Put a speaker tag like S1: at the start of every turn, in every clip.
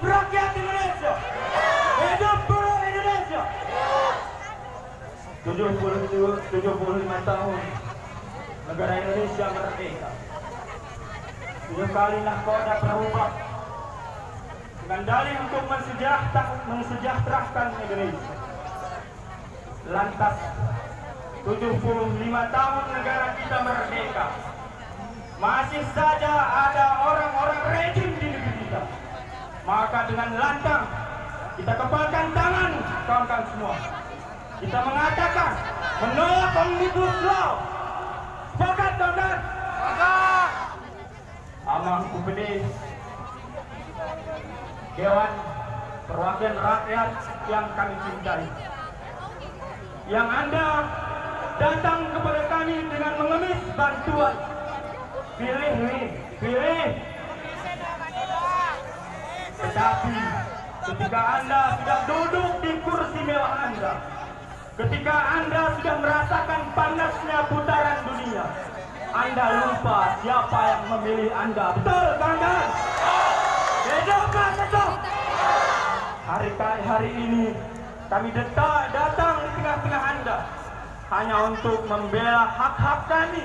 S1: rakyat Indonesia. Hidup buruh Indonesia. 75 tahun negara Indonesia merdeka. 7 kali nahkoda berubah dengan dalih untuk mensejahterakan Indonesia. Lantas 75 tahun negara kita merdeka, masih saja ada orang-orang rejim di negeri kita. Maka dengan lantang kita kepalkan tangan kawan-kawan semua. Kita mengatakan menolak Omnibus Law. Sepakat kawan-kawan? Sepakat. Amang UPD, Dewan Perwakilan Rakyat yang kami cintai, yang Anda datang kepada kami dengan mengemis bantuan. Pilih. Tetapi ketika Anda sudah duduk di kursi mewah Anda, ketika Anda sudah merasakan panasnya putaran dunia, Anda lupa siapa yang memilih Anda. Betul, kawan-kawan? Hidup. Hari ini kami datang di tengah-tengah Anda hanya untuk membela hak-hak kami.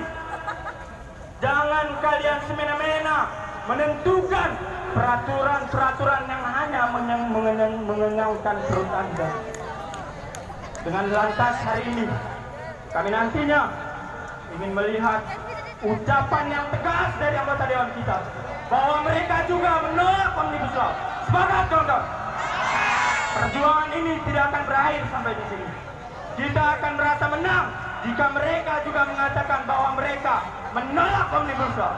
S1: Jangan kalian semena-mena menentukan peraturan-peraturan yang hanya mengenyangkan perut Anda. Dengan lantas hari ini, kami nantinya ingin melihat ucapan yang tegas dari anggota Dewan kita bahwa mereka juga menolak Omnibus Law. Sepakat, kawan-kawan? Perjuangan ini tidak akan berakhir sampai di sini. Kita akan merasa menang jika mereka juga mengatakan bahwa mereka menolak Omnibus Law.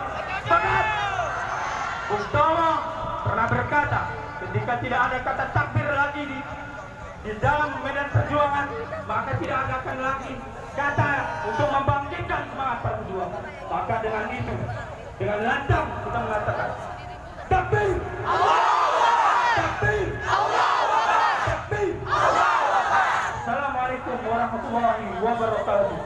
S1: Sepakat? Bung Tomo pernah berkata, ketika tidak ada kata takbir lagi di dalam medan perjuangan, maka tidak akan lagi kata untuk membangkitkan semangat perjuangan. Maka dengan itu, dengan lantang kita mengatakan takbir, takbir, takbir. Assalamualaikum warahmatullahi wabarakatuh.